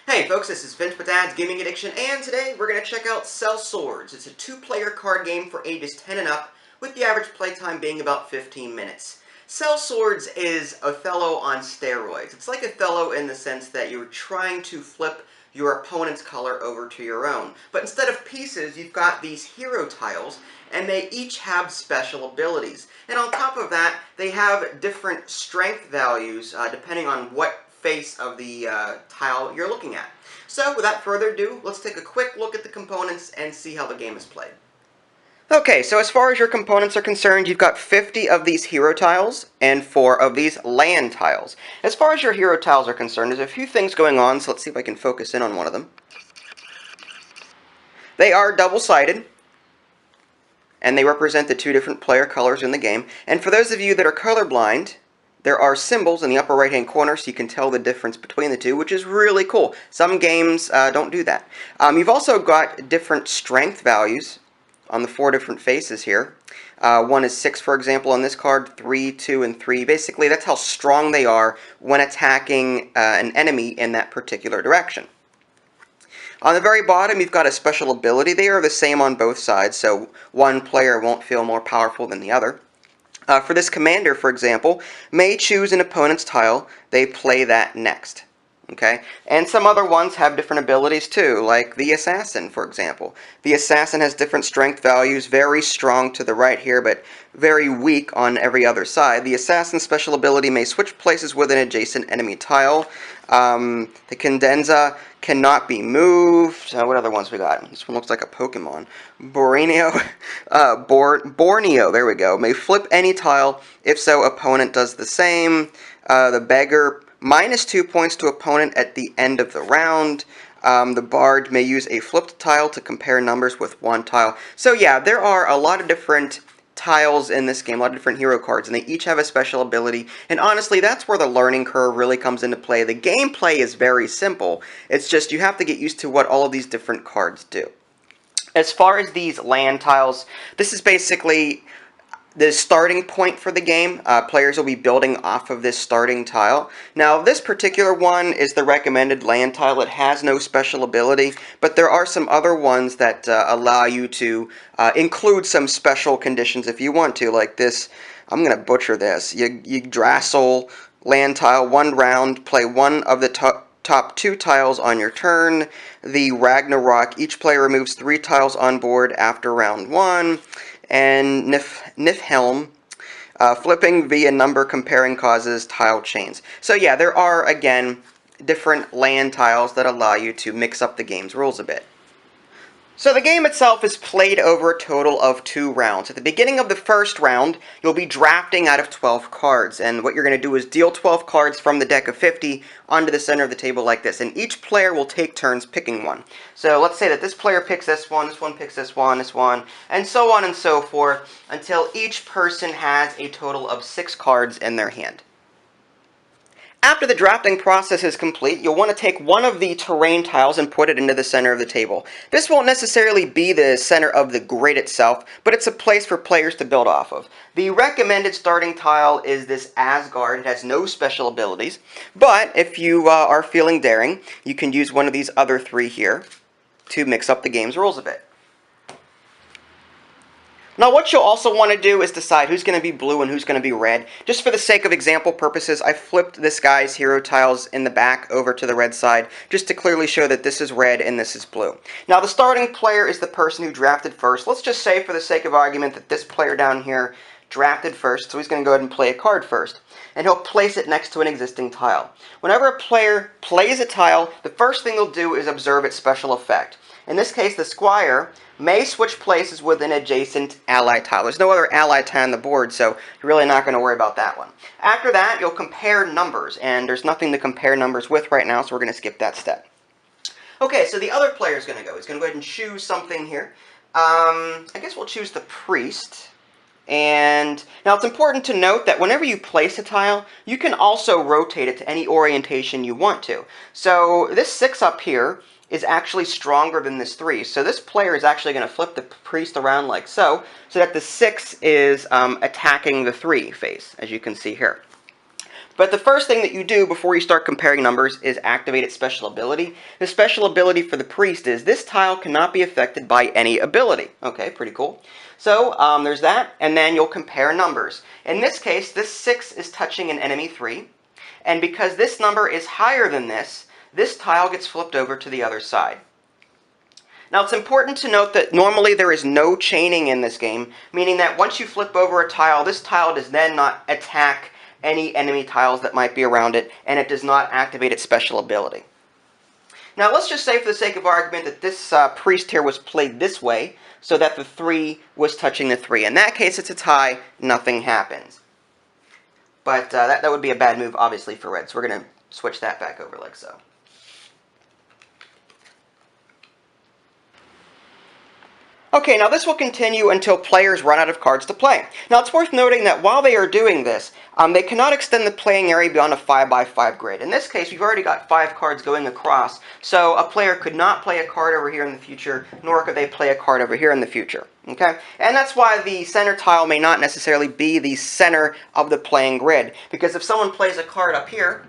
Hey folks, this is Vince with Dad's Gaming Addiction, and today we're going to check out Sellswords. It's a two-player card game for ages 10 and up, with the average playtime being about 15 minutes. Sellswords is Othello on steroids. It's like Othello in the sense that you're trying to flip your opponent's color over to your own. But instead of pieces, you've got these hero tiles, and they each have special abilities. And on top of that, they have different strength values depending on what face of the tile you're looking at. So without further ado, let's take a quick look at the components and see how the game is played. Okay, so as far as your components are concerned, you've got 50 of these hero tiles and 4 of these land tiles. As far as your hero tiles are concerned, there's a few things going on, so let's see if I can focus in on one of them. They are double-sided, and they represent the two different player colors in the game. And for those of you that are colorblind, there are symbols in the upper right-hand corner so you can tell the difference between the two, which is really cool. Some games don't do that. You've also got different strength values on the 4 different faces here. 1 is 6, for example, on this card, 3, 2, and 3. Basically, that's how strong they are when attacking an enemy in that particular direction. On the very bottom, you've got a special ability. They are the same on both sides, so one player won't feel more powerful than the other. For this commander, for example, may choose an opponent's tile. They play that next. Okay? And some other ones have different abilities too, like the assassin, for example. The assassin has different strength values, very strong to the right here, but very weak on every other side. The assassin's special ability may switch places with an adjacent enemy tile. The Cadenza cannot be moved. What other ones we got? This one looks like a Pokemon. Borneo, there we go. May flip any tile. If so, opponent does the same. The Beggar, -2 points to opponent at the end of the round. The Bard may use a flipped tile to compare numbers with one tile. So yeah, there are a lot of different tiles in this game, a lot of different hero cards, and they each have a special ability, and honestly, that's where the learning curve really comes into play. The gameplay is very simple. It's just you have to get used to what all of these different cards do. As far as these land tiles, this is basically the starting point for the game. Players will be building off of this starting tile. Now, this particular one is the recommended land tile. It has no special ability, but there are some other ones that allow you to include some special conditions if you want to, like this. I'm going to butcher this. Yggdrasil land tile, 1 round, play one of the top 2 tiles on your turn. The Ragnarok, each player removes 3 tiles on board after round 1. And Niflheim, flipping via number comparing causes tile chains. So yeah, there are, again, different land tiles that allow you to mix up the game's rules a bit. So the game itself is played over a total of 2 rounds. At the beginning of the first round, you'll be drafting out of 12 cards, and what you're going to do is deal 12 cards from the deck of 50 onto the center of the table like this, and each player will take turns picking one. So let's say that this player picks this one picks this one, and so on and so forth, until each person has a total of 6 cards in their hand. After the drafting process is complete, you'll want to take one of the terrain tiles and put it into the center of the table. This won't necessarily be the center of the grid itself, but it's a place for players to build off of. The recommended starting tile is this Asgard. It has no special abilities, but if you are feeling daring, you can use one of these other 3 here to mix up the game's rules a bit. Now, what you'll also want to do is decide who's going to be blue and who's going to be red. Just for the sake of example purposes, I flipped this guy's hero tiles in the back over to the red side, just to clearly show that this is red and this is blue. Now, the starting player is the person who drafted first. Let's just say, for the sake of argument, that this player down here drafted first, so he's going to go ahead and play a card first. And he'll place it next to an existing tile. Whenever a player plays a tile, the first thing he'll do is observe its special effect. In this case, the Squire may switch places with an adjacent ally tile. There's no other ally tile on the board, so you're really not going to worry about that one. After that, you'll compare numbers, and there's nothing to compare numbers with right now, so we're going to skip that step. Okay, so the other player is going to go. He's going to go ahead and choose something here. I guess we'll choose the Priest. And now it's important to note that whenever you place a tile, you can also rotate it to any orientation you want to. So this 6 up here is actually stronger than this 3. So this player is actually going to flip the Priest around like so that the 6 is attacking the 3 face, as you can see here. But the first thing that you do before you start comparing numbers is activate its special ability. The special ability for the priest is this tile cannot be affected by any ability. Okay, pretty cool. So there's that, and then you'll compare numbers. In this case, this 6 is touching an enemy 3, and because this number is higher than this tile gets flipped over to the other side. Now it's important to note that normally there is no chaining in this game, meaning that once you flip over a tile, this tile does then not attack any enemy tiles that might be around it, and it does not activate its special ability. Now let's just say for the sake of argument that this priest here was played this way, so that the 3 was touching the 3. In that case, it's a tie, nothing happens. But that would be a bad move, obviously, for red, so we're going to switch that back over like so. Okay, now this will continue until players run out of cards to play. Now it's worth noting that while they are doing this, they cannot extend the playing area beyond a 5x5 grid. In this case, we've already got 5 cards going across, so a player could not play a card over here in the future, nor could they play a card over here in the future. Okay? And that's why the center tile may not necessarily be the center of the playing grid, because if someone plays a card up here,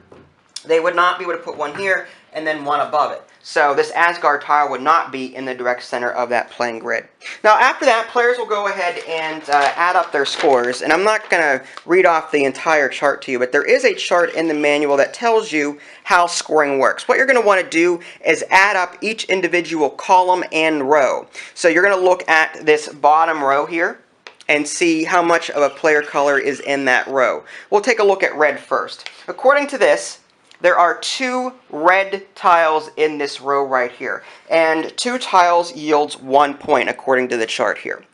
they would not be able to put one here and then one above it. So this Asgard tile would not be in the direct center of that playing grid. Now after that, players will go ahead and add up their scores. And I'm not going to read off the entire chart to you, but there is a chart in the manual that tells you how scoring works. What you're going to want to do is add up each individual column and row. So you're going to look at this bottom row here and see how much of a player color is in that row. We'll take a look at red first. According to this, there are 2 red tiles in this row right here, and 2 tiles yields 1 point according to the chart here.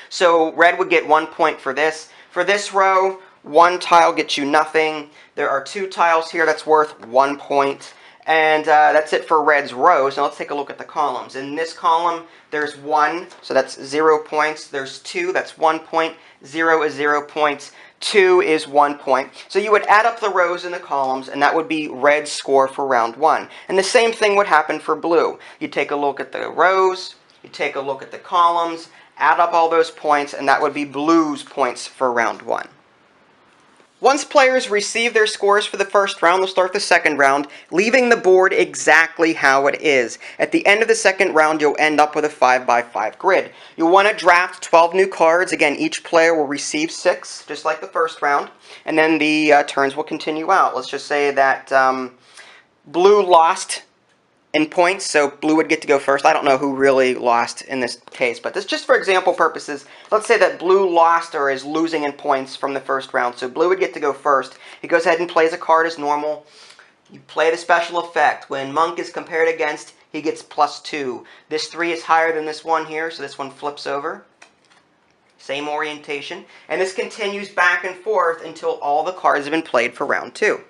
So red would get 1 point for this. For this row, 1 tile gets you nothing. There are 2 tiles here that's worth 1 point, and that's it for red's rows. Now let's take a look at the columns. In this column, there's 1, so that's 0 points. There's 2, that's 1 point. 0 is 0 points. 2 is 1 point. So you would add up the rows and the columns, and that would be red's score for round 1. And the same thing would happen for blue. You take a look at the rows, you take a look at the columns, add up all those points, and that would be blue's points for round 1. Once players receive their scores for the first round, they'll start the second round, leaving the board exactly how it is. At the end of the second round, you'll end up with a 5x5 grid. You'll want to draft 12 new cards. Again, each player will receive 6, just like the first round, and then the turns will continue out. Let's just say that blue lost in points, so blue would get to go first. I don't know who really lost in this case, but this just for example purposes. Let's say that blue lost or is losing in points from the first round, so blue would get to go first. He goes ahead and plays a card as normal. You play the special effect. When Monk is compared against, he gets +2. This 3 is higher than this one here, so this one flips over. Same orientation. And this continues back and forth until all the cards have been played for round 2.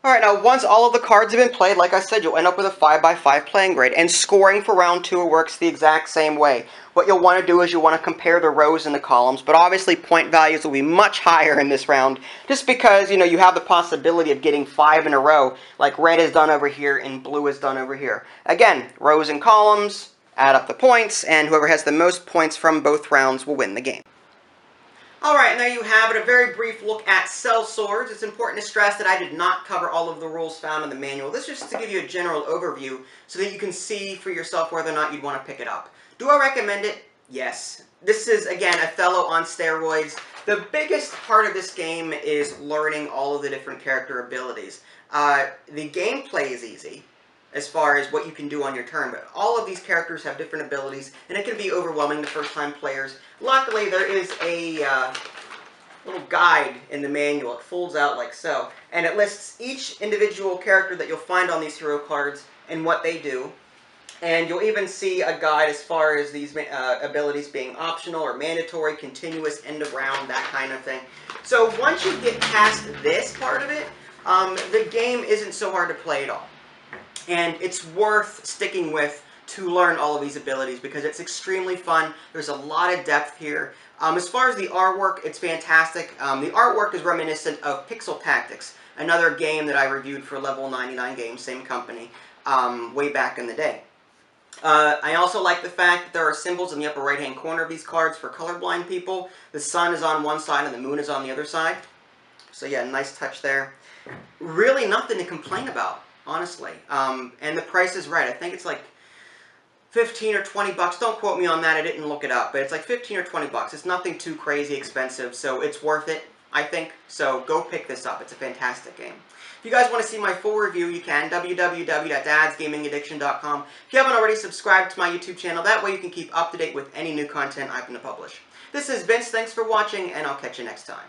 Alright, now once all of the cards have been played, like I said, you'll end up with a 5x5 playing grid, and scoring for round 2 works the exact same way. What you'll want to do is you'll want to compare the rows and the columns, but obviously point values will be much higher in this round, just because, you know, you have the possibility of getting 5 in a row, like red is done over here and blue is done over here. Again, rows and columns, add up the points, and whoever has the most points from both rounds will win the game. Alright, there you have it, a very brief look at Sellswords. It's important to stress that I did not cover all of the rules found in the manual. This is just to give you a general overview so that you can see for yourself whether or not you'd want to pick it up. Do I recommend it? Yes. This is, again, Othello on steroids. The biggest part of this game is learning all of the different character abilities. The gameplay is easy as far as what you can do on your turn, but all of these characters have different abilities, and it can be overwhelming to first-time players. Luckily, there is a little guide in the manual. It folds out like so, and it lists each individual character that you'll find on these hero cards and what they do. And you'll even see a guide as far as these abilities being optional or mandatory, continuous, end of round, that kind of thing. So once you get past this part of it, the game isn't so hard to play at all. And it's worth sticking with to learn all of these abilities because it's extremely fun. There's a lot of depth here. As far as the artwork, it's fantastic. The artwork is reminiscent of Pixel Tactics, another game that I reviewed for Level 99 Games, same company, way back in the day. I also like the fact that there are symbols in the upper right-hand corner of these cards for colorblind people. The sun is on one side and the moon is on the other side. So yeah, nice touch there. Really nothing to complain about, honestly. And the price is right. I think it's like 15 or 20 bucks. Don't quote me on that. I didn't look it up, but it's like 15 or 20 bucks. It's nothing too crazy expensive, so it's worth it, I think. So go pick this up. It's a fantastic game. If you guys want to see my full review, you can. www.dadsgamingaddiction.com. If you haven't already, subscribed to my YouTube channel. That way you can keep up to date with any new content I happen to publish. This is Vince. Thanks for watching, and I'll catch you next time.